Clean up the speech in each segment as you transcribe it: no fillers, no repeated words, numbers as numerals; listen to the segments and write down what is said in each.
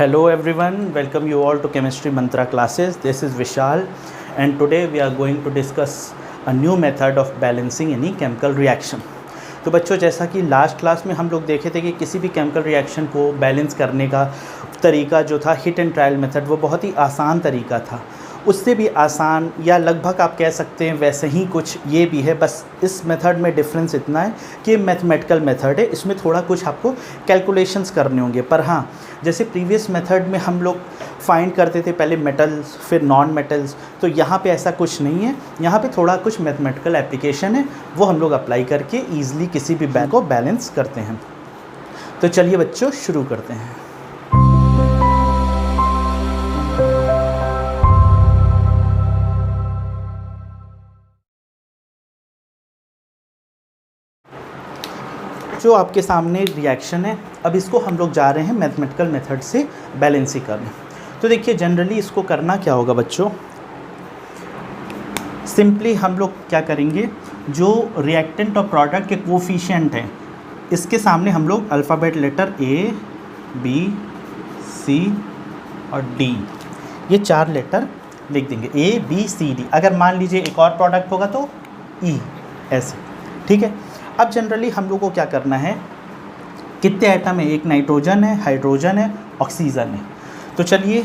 Hello everyone, welcome you all to Chemistry Mantra classes. This is Vishal and today we are going to discuss a new method of balancing any chemical reaction. तो बच्चों, जैसा कि last class में हम लोग देखे थे कि किसी भी केमिकल रिएक्शन को बैलेंस करने का तरीका जो था हिट एंड ट्रायल मेथड, वो बहुत ही आसान तरीका था। उससे भी आसान या लगभग आप कह सकते हैं वैसे ही कुछ ये भी है, बस इस मेथड में डिफरेंस इतना है कि मैथमेटिकल मेथड है, इसमें थोड़ा कुछ आपको कैलकुलेशंस करने होंगे। पर हाँ, जैसे प्रीवियस मेथड में हम लोग फाइंड करते थे पहले मेटल्स फिर नॉन मेटल्स, तो यहाँ पे ऐसा कुछ नहीं है। यहाँ पे थोड़ा कुछ मैथमेटिकल एप्लीकेशन है, वो हम लोग अप्लाई करके ईजिली किसी भी बैलेंस को बैलेंस करते हैं। तो चलिए बच्चों, शुरू करते हैं। जो आपके सामने रिएक्शन है, अब इसको हम लोग जा रहे हैं मैथमेटिकल मेथड से बैलेंसिंग करने। तो देखिए, जनरली इसको करना क्या होगा बच्चों, सिंपली हम लोग क्या करेंगे, जो रिएक्टेंट और प्रोडक्ट के कोफिशिएंट हैं, इसके सामने हम लोग अल्फ़ाबेट लेटर ए, बी, सी और डी, ये 4 लेटर लिख देंगे, ए, बी, सी, डी। अगर मान लीजिए एक और प्रोडक्ट होगा तो ई, ऐसे, ठीक है। अब जनरली हम लोग को क्या करना है, कितने आइटम है, एक नाइट्रोजन है, हाइड्रोजन है, ऑक्सीजन है। तो चलिए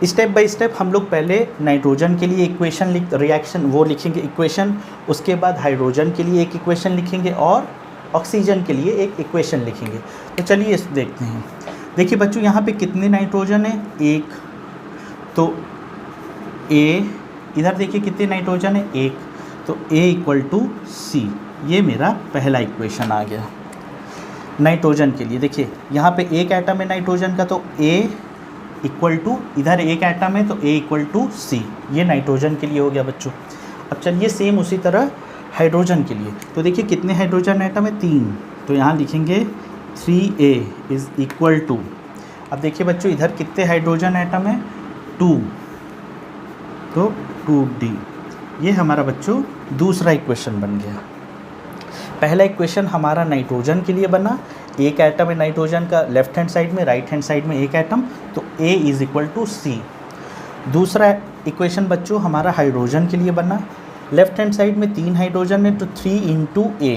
स्टेप बाय स्टेप हम लोग पहले नाइट्रोजन के लिए इक्वेशन लिखेंगे इक्वेशन, उसके बाद हाइड्रोजन के लिए एक इक्वेशन लिखेंगे और ऑक्सीजन के लिए एक इक्वेशन लिखेंगे। तो चलिए इस देखते हैं। देखिए बच्चों, यहाँ पे कितने नाइट्रोजन है, एक, तो ए, इधर देखिए कितने नाइट्रोजन है, एक, तो ए इक्वल टू सी, ये मेरा पहला इक्वेशन आ गया नाइट्रोजन के लिए। देखिए यहाँ पे एक एटम है नाइट्रोजन का, तो ए इक्वल टू, इधर एक एटम है तो ए इक्वल टू सी, ये नाइट्रोजन के लिए हो गया बच्चों। अब चलिए सेम उसी तरह हाइड्रोजन के लिए। तो देखिए कितने हाइड्रोजन एटम है, 3, तो यहाँ लिखेंगे 3a इज़ इक्वल टू, अब देखिए बच्चों इधर कितने हाइड्रोजन एटम है, 2, तो 2d, ये हमारा बच्चों दूसरा इक्वेशन बन गया। पहला इक्वेशन हमारा नाइट्रोजन के लिए बना, एक एटम है नाइट्रोजन का लेफ्ट हैंड साइड में, राइट हैंड साइड में एक एटम, तो A इज़ इक्वल टू सी। दूसरा इक्वेशन बच्चों हमारा हाइड्रोजन के लिए बना, लेफ्ट हैंड साइड में 3 हाइड्रोजन है, तो 3 into A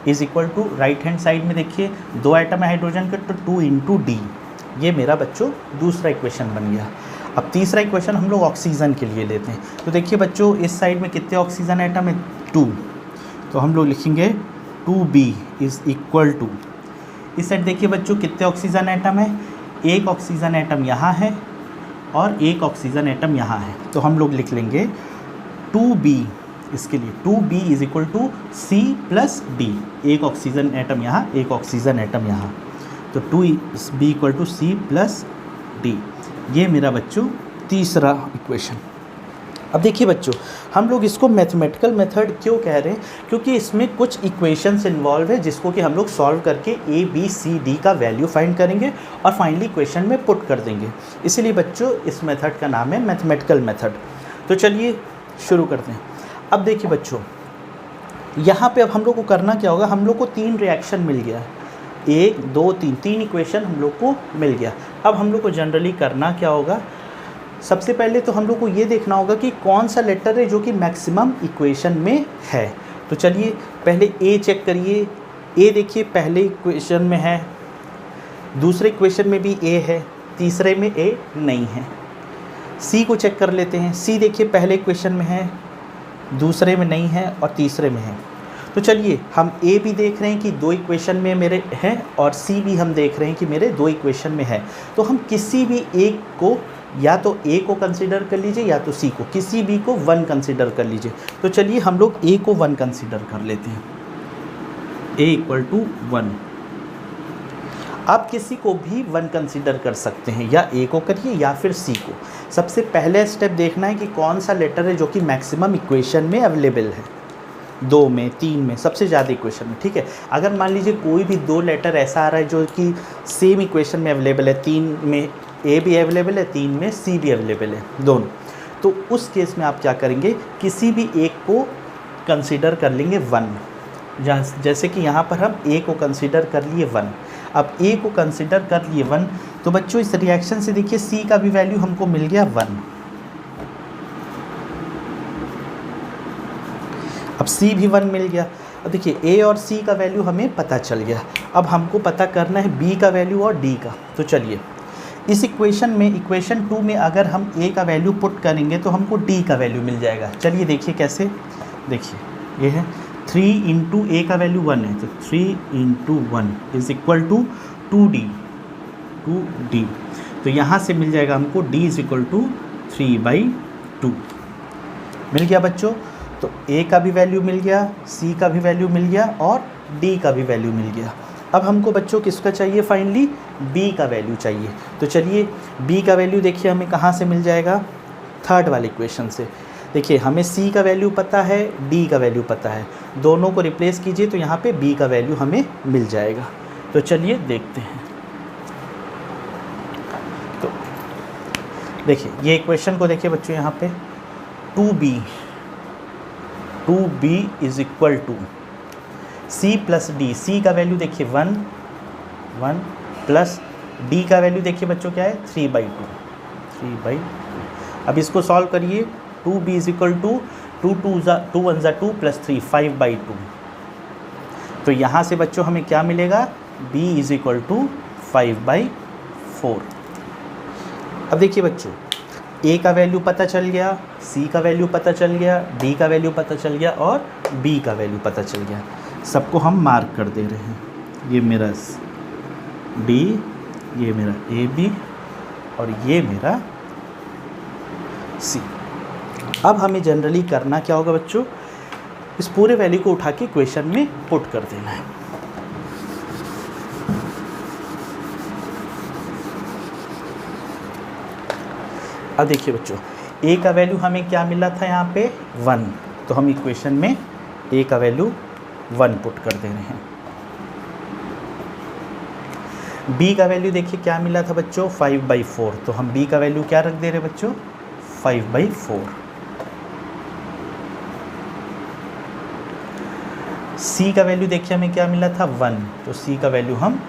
is equal to, right hand side में देखिए 2 एटम है हाइड्रोजन के, तो 2 इंटू D, ये मेरा बच्चों दूसरा इक्वेशन बन गया। अब तीसरा इक्वेशन हम लोग ऑक्सीजन के लिए लेते हैं। तो देखिए बच्चों इस साइड में कितने ऑक्सीजन एटम है, 2, तो हम लोग लिखेंगे 2b इज़ इक्वल टू, इस साइड देखिए बच्चों कितने ऑक्सीजन एटम है, एक ऑक्सीजन एटम यहाँ है और एक ऑक्सीजन एटम यहाँ है, तो हम लोग लिख लेंगे 2b, इसके लिए 2b is equal to c plus d, एक ऑक्सीजन एटम यहाँ, एक ऑक्सीजन एटम यहाँ, तो 2b equal to c plus d, ये मेरा बच्चों तीसरा इक्वेशन। अब देखिए बच्चों, हम लोग इसको मैथमेटिकल मेथड क्यों कह रहे हैं, क्योंकि इसमें कुछ इक्वेशंस इन्वॉल्व है जिसको कि हम लोग सॉल्व करके ए, बी, सी, डी का वैल्यू फाइंड करेंगे और फाइनली इक्वेशन में पुट कर देंगे। इसीलिए बच्चों इस मेथड का नाम है मैथमेटिकल मेथड। तो चलिए शुरू करते हैं। अब देखिए बच्चों, यहाँ पे अब हम लोग को करना क्या होगा, हम लोग को 3 रिएक्शन मिल गया, 1, 2, 3 इक्वेशन हम लोग को मिल गया। अब हम लोग को जनरली करना क्या होगा, सबसे पहले तो हम लोग को ये देखना होगा कि कौन सा लेटर है जो कि मैक्सिमम इक्वेशन में है। तो चलिए पहले ए चेक करिए, ए देखिए पहले इक्वेशन में है, दूसरे इक्वेशन में भी ए है, तीसरे में ए नहीं है। सी को चेक कर लेते हैं, सी देखिए पहले इक्वेशन में है, दूसरे में नहीं है और तीसरे में है। तो चलिए हम ए भी देख रहे हैं कि 2 इक्वेशन में मेरे हैं और सी भी हम देख रहे हैं कि मेरे 2 इक्वेशन में है। तो हम किसी भी एक को, या तो ए को कंसीडर कर लीजिए या तो सी को, किसी भी को 1 कंसीडर कर लीजिए। तो चलिए हम लोग ए को 1 कंसीडर कर लेते हैं, ए इक्वल टू 1। आप किसी को भी 1 कंसीडर कर सकते हैं, या ए को करिए या फिर सी को। सबसे पहले स्टेप देखना है कि कौन सा लेटर है जो कि मैक्सिमम इक्वेशन में अवेलेबल है, 2 में, 3 में, सबसे ज़्यादा इक्वेशन में, ठीक है। अगर मान लीजिए कोई भी 2 लेटर ऐसा आ रहा है जो कि सेम इक्वेशन में अवेलेबल है, 3 में ए भी अवेलेबल है, 3 में सी भी अवेलेबल है, दोनों, तो उस केस में आप क्या करेंगे, किसी भी एक को कंसीडर कर लेंगे 1, जैसे कि यहाँ पर हम ए को कंसीडर कर लिए 1। अब ए को कंसिडर कर लिए 1, तो बच्चों इस रिएक्शन से देखिए सी का भी वैल्यू हमको मिल गया 1। अब सी भी 1 मिल गया। अब देखिए ए और सी का वैल्यू हमें पता चल गया। अब हमको पता करना है बी का वैल्यू और डी का। तो चलिए इस इक्वेशन में, इक्वेशन 2 में अगर हम ए का वैल्यू पुट करेंगे तो हमको डी का वैल्यू मिल जाएगा। चलिए देखिए कैसे, देखिए ये है 3 इंटू ए का वैल्यू 1 है, तो 3 into 1 is equal to 2d। तो यहाँ से मिल जाएगा हमको d इज इक्वल टू 3/2 मिल गया बच्चों। तो ए का भी वैल्यू मिल गया, सी का भी वैल्यू मिल गया और डी का भी वैल्यू मिल गया। अब हमको बच्चों किसका चाहिए, फाइनली बी का वैल्यू चाहिए। तो चलिए बी का वैल्यू देखिए हमें कहाँ से मिल जाएगा, थर्ड वाले इक्वेशन से। देखिए हमें सी का वैल्यू पता है, डी का वैल्यू पता है, दोनों को रिप्लेस कीजिए तो यहाँ पे बी का वैल्यू हमें मिल जाएगा। तो चलिए देखते हैं। तो देखिए ये इक्वेशन को देखिए बच्चों, यहाँ पे 2b is equal to C plus D. C का वैल्यू देखिए 1 प्लस डी का वैल्यू देखिए बच्चों क्या है 3/2। अब इसको सॉल्व करिए। 2b is equal to 2 1 2 plus 3 5/2। तो यहाँ से बच्चों हमें क्या मिलेगा, b इज इक्वल टू 5/4। अब देखिए बच्चों a का वैल्यू पता चल गया, c का वैल्यू पता चल गया, d का वैल्यू पता चल गया और b का वैल्यू पता चल गया। सबको हम मार्क कर दे रहे हैं। ये मेरा d, ये मेरा ab और ये मेरा c। अब हमें जनरली करना क्या होगा बच्चों, इस पूरे वैल्यू को उठा के इक्वेशन में पुट कर देना है। अब देखिए बच्चों a का वैल्यू हमें क्या मिला था यहाँ पे 1, तो हम इक्वेशन में a का वैल्यू 1 पुट कर दे रहे हैं। b का वैल्यू देखिए क्या मिला था बच्चों 5/4, तो हम b का वैल्यू क्या रख दे रहे हैं बच्चों 5/4। c का वैल्यू देखिए हमें क्या मिला था 1, तो c का वैल्यू हम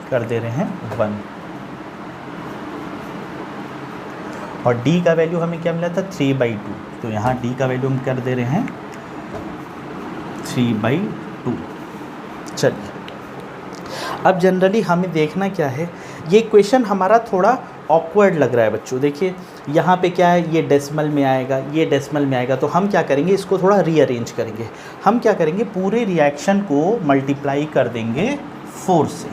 कर दे रहे हैं 1। और d का वैल्यू हमें क्या मिला था 3/2, तो यहाँ d का वैल्यू हम कर दे रहे हैं 3/2। चलिए अब जनरली हमें देखना क्या है, ये इक्वेशन हमारा थोड़ा ऑकवर्ड लग रहा है बच्चों। देखिए यहाँ पे क्या है, ये डेसिमल में आएगा, ये डेसिमल में आएगा, तो हम क्या करेंगे, इसको थोड़ा रीअरेंज करेंगे। हम क्या करेंगे, पूरे रिएक्शन को मल्टीप्लाई कर देंगे 4 से।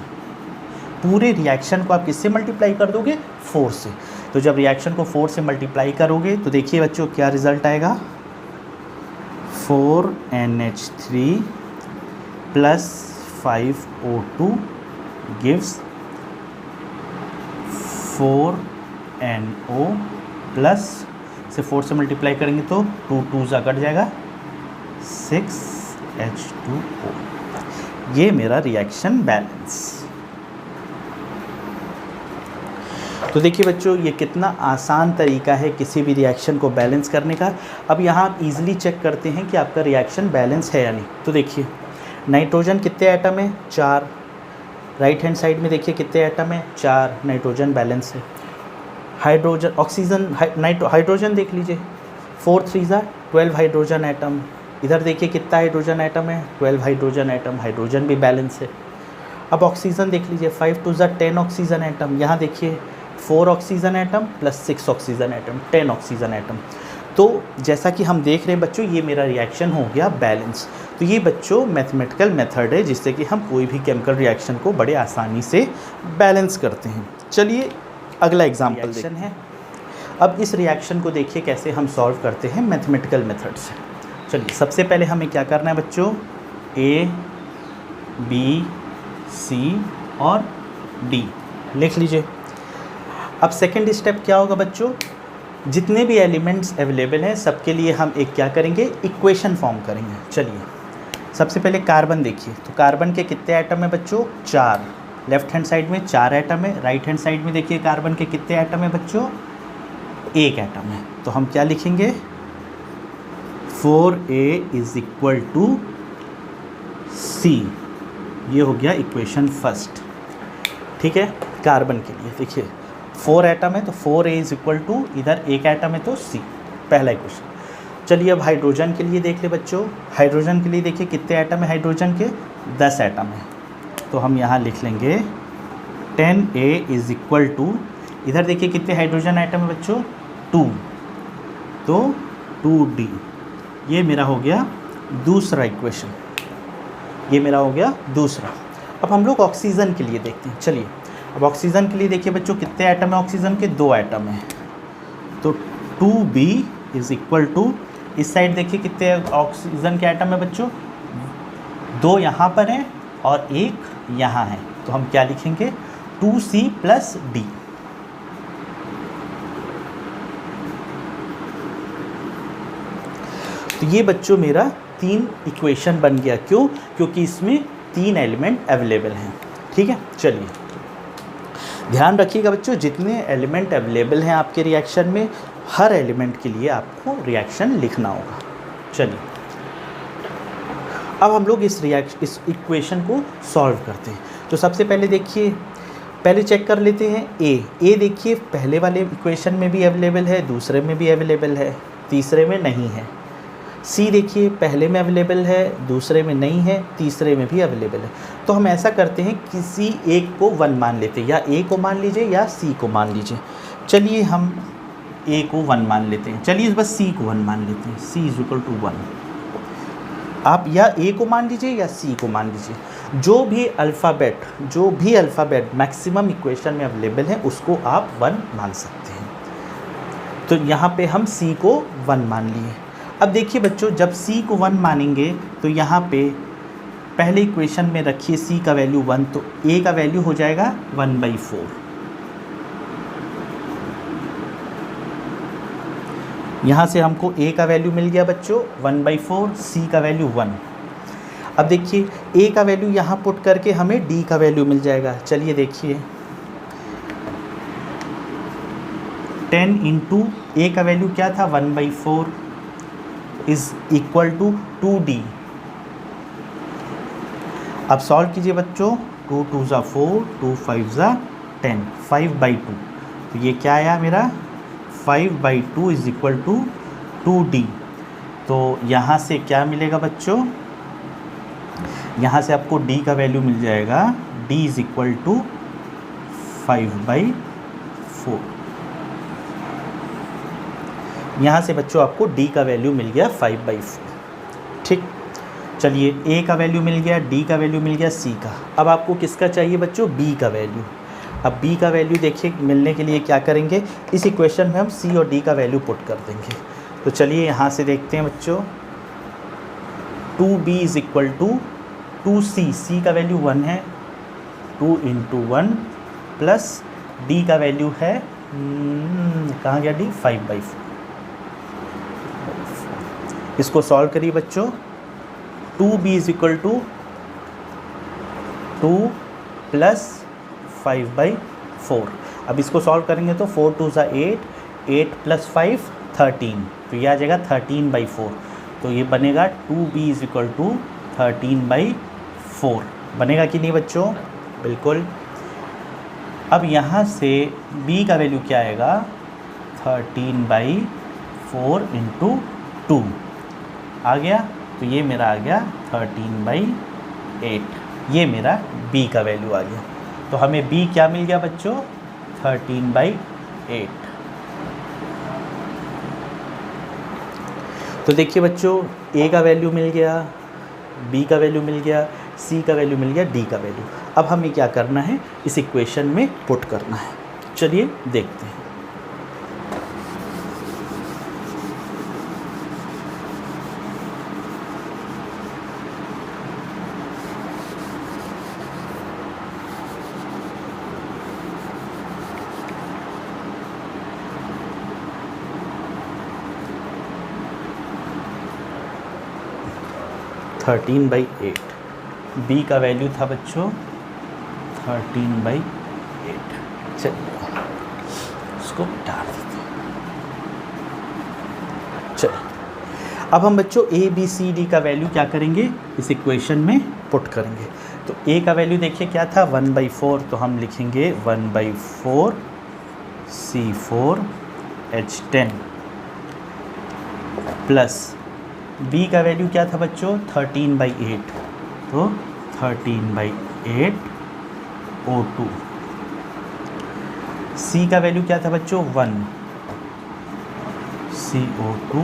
पूरे रिएक्शन को आप किससे मल्टीप्लाई कर दोगे 4 से। तो जब रिएक्शन को 4 से मल्टीप्लाई करोगे तो देखिए बच्चों क्या रिज़ल्ट आएगा, 4NH3 plus 5O2 gives 4NO plus से 4 से मल्टीप्लाई करेंगे तो 2 2 जा कट जाएगा 6H2O। ये मेरा रिएक्शन बैलेंस। तो देखिए बच्चों ये कितना आसान तरीका है किसी भी रिएक्शन को बैलेंस करने का। अब यहाँ आप इजीली चेक करते हैं कि आपका रिएक्शन बैलेंस है या नहीं। तो देखिए नाइट्रोजन कितने एटम है 4, राइट हैंड साइड में देखिए कितने एटम है 4, नाइट्रोजन बैलेंस है। हाइड्रोजन ऑक्सीजन हाइड्रोजन देख लीजिए 4 3 12 हाइड्रोजन एटम। इधर देखिए कितना हाइड्रोजन एटम है 12 हाइड्रोजन एटम, हाइड्रोजन भी बैलेंस है। अब ऑक्सीजन देख लीजिए 5 2 10 ऑक्सीजन एटम। यहाँ देखिए 4 oxygen atom plus 6 oxygen atom, 10 oxygen atom. तो जैसा कि हम देख रहे हैं बच्चों ये मेरा रिएक्शन हो गया बैलेंस। तो ये बच्चों मैथमेटिकल मेथड है जिससे कि हम कोई भी केमिकल रिएक्शन को बड़े आसानी से बैलेंस करते हैं। चलिए अगला एग्जाम्पल देखते हैं। अब इस रिएक्शन को देखिए कैसे हम सॉल्व करते हैं मैथमेटिकल मेथड से। चलिए सबसे पहले हमें क्या करना है बच्चों, A B C और D लिख लीजिए। अब सेकेंड स्टेप क्या होगा बच्चों, जितने भी एलिमेंट्स अवेलेबल हैं सबके लिए हम एक क्या करेंगे, इक्वेशन फॉर्म करेंगे। चलिए सबसे पहले कार्बन देखिए, तो कार्बन के कितने एटम है बच्चों 4, लेफ्ट हैंड साइड में 4 एटम है। राइट हैंड साइड में देखिए कार्बन के कितने एटम है बच्चों 1 एटम है। तो हम क्या लिखेंगे 4A is equal to C। ये हो गया इक्वेशन फर्स्ट। ठीक है। कार्बन के लिए देखिए 4 एटम है तो 4A इज इक्वल टू, इधर 1 एटम है तो C, पहला इक्वेशन। चलिए अब हाइड्रोजन के लिए देख ले बच्चों। हाइड्रोजन के लिए देखिए कितने एटम है हाइड्रोजन के, 10 एटम है। तो हम यहाँ लिख लेंगे 10A इज इक्वल टू, इधर देखिए कितने हाइड्रोजन एटम है बच्चों, 2, तो 2D। ये मेरा हो गया दूसरा इक्वेशन, ये मेरा हो गया दूसरा। अब हम लोग ऑक्सीजन के लिए देखते हैं। चलिए अब ऑक्सीजन के लिए देखिए बच्चों कितने एटम है ऑक्सीजन के, 2 एटम है। तो 2B इज इक्वल टू, इस साइड देखिए कितने ऑक्सीजन के एटम है बच्चों, 2 यहाँ पर हैं और 1 यहाँ है। तो हम क्या लिखेंगे, 2C प्लस D। तो ये बच्चों मेरा 3 इक्वेशन बन गया। क्यों? क्योंकि इसमें 3 एलिमेंट अवेलेबल हैं। ठीक है, चलिए ध्यान रखिएगा बच्चों, जितने एलिमेंट अवेलेबल हैं आपके रिएक्शन में, हर एलिमेंट के लिए आपको रिएक्शन लिखना होगा। चलिए अब हम लोग इस इक्वेशन को सॉल्व करते हैं। तो सबसे पहले देखिए, पहले चेक कर लेते हैं ए देखिए पहले वाले इक्वेशन में भी अवेलेबल है, दूसरे में भी अवेलेबल है, तीसरे में नहीं है। सी देखिए पहले में अवेलेबल है, दूसरे में नहीं है, तीसरे में भी अवेलेबल है। तो हम ऐसा करते हैं, किसी एक को 1 मान लेते हैं, या ए को मान लीजिए या सी को मान लीजिए। चलिए हम ए को 1 मान लेते हैं, चलिए बस सी को 1 मान लेते हैं, सी इज इक्वल टू 1। आप या ए को मान लीजिए या सी को मान लीजिए, जो भी अल्फ़ाबेट मैक्सिमम इक्वेशन में अवेलेबल है उसको आप 1 मान सकते हैं। तो यहाँ पे हम सी को 1 मान लिए। अब देखिए बच्चों, जब सी को 1 मानेंगे तो यहाँ पे पहले इक्वेशन में रखिए सी का वैल्यू 1, तो ए का वैल्यू हो जाएगा 1/4। यहाँ से हमको ए का वैल्यू मिल गया बच्चों 1/4, सी का वैल्यू 1। अब देखिए ए का वैल्यू यहाँ पुट करके हमें डी का वैल्यू मिल जाएगा। चलिए देखिए 10 इंटू ए का वैल्यू क्या था 1/4 इज इक्वल टू 2D। अब सॉल्व कीजिए बच्चों, 2 2 ज़ा 4, 2 5 ज़ा 10, 5/2। तो ये क्या आया मेरा 5/2 इज इक्वल टू 2D। तो यहाँ से क्या मिलेगा बच्चों, यहाँ से आपको D का वैल्यू मिल जाएगा, D इज इक्वल टू 5/4। यहाँ से बच्चों आपको D का वैल्यू मिल गया 5/4। ठीक, चलिए A का वैल्यू मिल गया, D का वैल्यू मिल गया, C का। अब आपको किसका चाहिए बच्चों, B का वैल्यू। अब B का वैल्यू देखिए मिलने के लिए क्या करेंगे, इस इक्वेशन में हम C और D का वैल्यू पुट कर देंगे। तो चलिए यहाँ से देखते हैं बच्चों, 2B is equal to 2C, C का वैल्यू 1 है, 2 इंटू 1 प्लस D का वैल्यू है कहाँ गया D, 5/4। इसको सॉल्व करिए बच्चों, 2B is equal to 2 plus 5/4। अब इसको सॉल्व करेंगे तो 4 2 ज़ा 8, 8 प्लस 5 13, तो ये आ जाएगा 13/4। तो ये बनेगा 2B इज इक्वल टू 13/4। बनेगा कि नहीं बच्चों, बिल्कुल। अब यहाँ से B का वैल्यू क्या आएगा, 13/4 इंटू 2 आ गया। तो ये मेरा आ गया 13/8, ये मेरा B का वैल्यू आ गया। तो हमें B क्या मिल गया बच्चों, 13/8। तो देखिए बच्चों, A का वैल्यू मिल गया, B का वैल्यू मिल गया, C का वैल्यू मिल गया, D का वैल्यू। अब हमें क्या करना है, इस इक्वेशन में पुट करना है। चलिए देखते हैं। थर्टीन बाई 8, B का वैल्यू था बच्चों 13/8। चलिए इसको डाल देते हैं। चलिए अब हम बच्चों A B C D का वैल्यू क्या करेंगे, इस इक्वेशन में पुट करेंगे। तो ए का वैल्यू देखिए क्या था 1/4, तो हम लिखेंगे 1/4 C4H10 प्लस बी का वैल्यू क्या था बच्चों 13/8, तो 13/8 O2। सी का वैल्यू क्या था बच्चों 1 CO2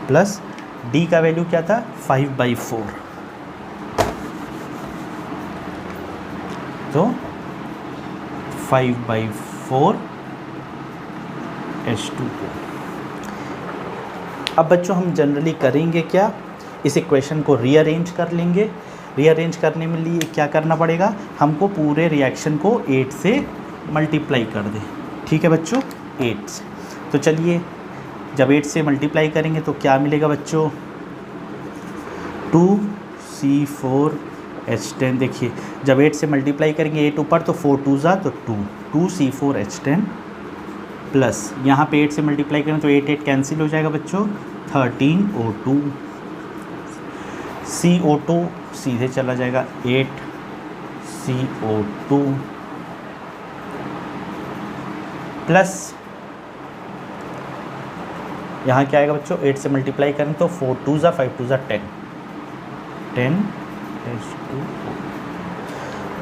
प्लस डी का वैल्यू क्या था 5/4, तो 5/4 H2O। अब बच्चों हम जनरली करेंगे क्या, इस इक्वेशन को रीअरेंज कर लेंगे। रीअरेंज करने में लिए क्या करना पड़ेगा, हमको पूरे रिएक्शन को 8 से मल्टीप्लाई कर दें। ठीक है बच्चों, 8 से। तो चलिए जब 8 से मल्टीप्लाई करेंगे तो क्या मिलेगा बच्चों 2C4H10। देखिए जब 8 से मल्टीप्लाई करेंगे 8 ऊपर तो 4 2 तो 2C4H10 प्लस यहाँ पे 8 से मल्टीप्लाई करें तो 8 कैंसिल हो जाएगा बच्चों 13O2। CO2 सीधे चला जाएगा 8CO2 प्लस यहाँ क्या आएगा बच्चों 8 से मल्टीप्लाई करें तो 4 2 5 2 10 H2O।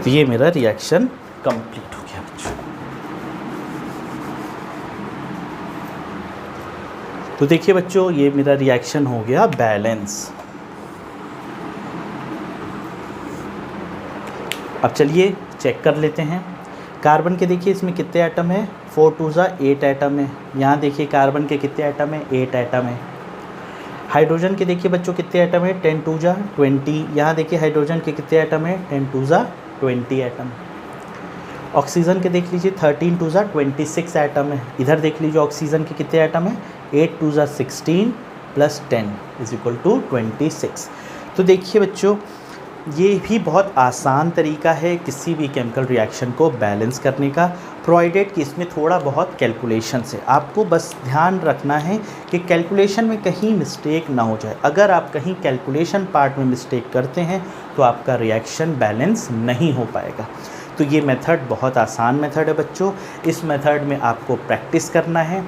तो ये मेरा रिएक्शन कंप्लीट हो गया बच्चों। तो देखिए बच्चों ये मेरा रिएक्शन हो गया बैलेंस। अब चलिए चेक कर लेते हैं। कार्बन के देखिए इसमें कितने एटम है 4 2 8 एटम है। यहाँ देखिए कार्बन के कितने एटम है 8 एटम है। हाइड्रोजन के देखिए बच्चों कितने एटम है 10 2 20। यहाँ देखिए हाइड्रोजन के कितने एटम है 10 2 20 एटम। ऑक्सीजन के देख लीजिए 13 2 26 एटम है। इधर देख लीजिए ऑक्सीजन के कितने एटम है 8 2 16 प्लस 10 = 26। तो देखिए बच्चों ये भी बहुत आसान तरीका है किसी भी केमिकल रिएक्शन को बैलेंस करने का, प्रोवाइडेड कि इसमें थोड़ा बहुत कैलकुलेशन है। आपको बस ध्यान रखना है कि कैलकुलेशन में कहीं मिस्टेक ना हो जाए। अगर आप कहीं कैलकुलेशन पार्ट में मिस्टेक करते हैं तो आपका रिएक्शन बैलेंस नहीं हो पाएगा। तो ये मेथड बहुत आसान मेथड है बच्चों। इस मेथड में आपको प्रैक्टिस करना है।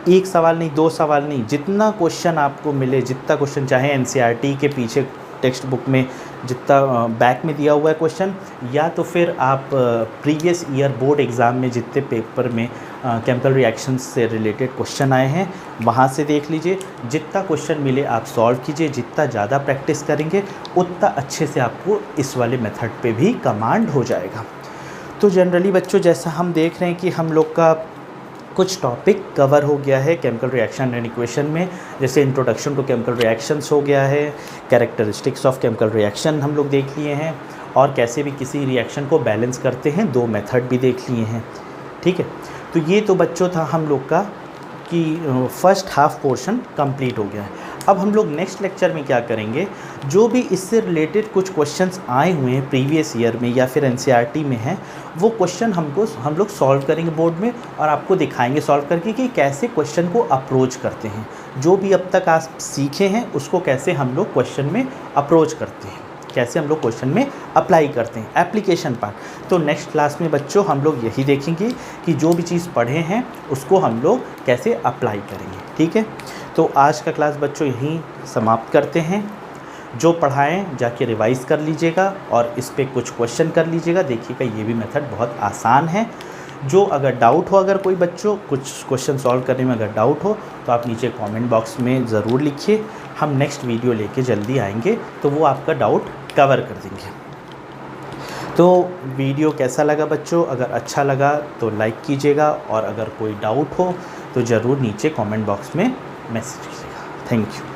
एक सवाल नहीं, दो सवाल नहीं, जितना क्वेश्चन आपको मिले, जितना क्वेश्चन चाहे एनसीईआरटी के पीछे टेक्स्ट बुक में जितना बैक में दिया हुआ है क्वेश्चन, या तो फिर आप प्रीवियस ईयर बोर्ड एग्ज़ाम में जितने पेपर में केमिकल रिएक्शंस से रिलेटेड क्वेश्चन आए हैं वहाँ से देख लीजिए। जितना क्वेश्चन मिले आप सॉल्व कीजिए। जितना ज़्यादा प्रैक्टिस करेंगे उतना अच्छे से आपको इस वाले मेथड पे भी कमांड हो जाएगा। तो जनरली बच्चों जैसा हम देख रहे हैं कि हम लोग का कुछ टॉपिक कवर हो गया है केमिकल रिएक्शन एंड इक्वेशन में। जैसे इंट्रोडक्शन टू केमिकल रिएक्शंस हो गया है, कैरेक्टरिस्टिक्स ऑफ केमिकल रिएक्शन हम लोग देख लिए हैं, और कैसे भी किसी रिएक्शन को बैलेंस करते हैं 2 मेथड भी देख लिए हैं। ठीक है, तो ये तो बच्चों था हम लोग का कि फर्स्ट हाफ पोर्शन कंप्लीट हो गया है। अब हम लोग नेक्स्ट लेक्चर में क्या करेंगे, जो भी इससे रिलेटेड कुछ क्वेश्चंस आए हुए हैं प्रीवियस ईयर में या फिर एनसीईआरटी में हैं, वो क्वेश्चन हम लोग सॉल्व करेंगे बोर्ड में और आपको दिखाएंगे सॉल्व करके कि कैसे क्वेश्चन को अप्रोच करते हैं। जो भी अब तक आप सीखे हैं उसको कैसे हम लोग क्वेश्चन में अप्रोच करते हैं, कैसे हम लोग क्वेश्चन में अप्लाई करते हैं, एप्लीकेशन पार्ट। तो नेक्स्ट क्लास में बच्चों हम लोग यही देखेंगे कि जो भी चीज़ पढ़े हैं उसको हम लोग कैसे अप्लाई करेंगे। ठीक है, तो आज का क्लास बच्चों यहीं समाप्त करते हैं। जो पढ़ाएं जाके रिवाइज़ कर लीजिएगा और इस पर कुछ क्वेश्चन कर लीजिएगा। देखिएगा ये भी मेथड बहुत आसान है। जो अगर डाउट हो, अगर कोई बच्चों कुछ क्वेश्चन सॉल्व करने में अगर डाउट हो तो आप नीचे कमेंट बॉक्स में ज़रूर लिखिए। हम नेक्स्ट वीडियो लेके जल्दी आएंगे तो वो आपका डाउट कवर कर देंगे। तो वीडियो कैसा लगा बच्चों, अगर अच्छा लगा तो लाइक कीजिएगा, और अगर कोई डाउट हो तो ज़रूर नीचे कमेंट बॉक्स में मैसेज कीजिएगा। Thank you.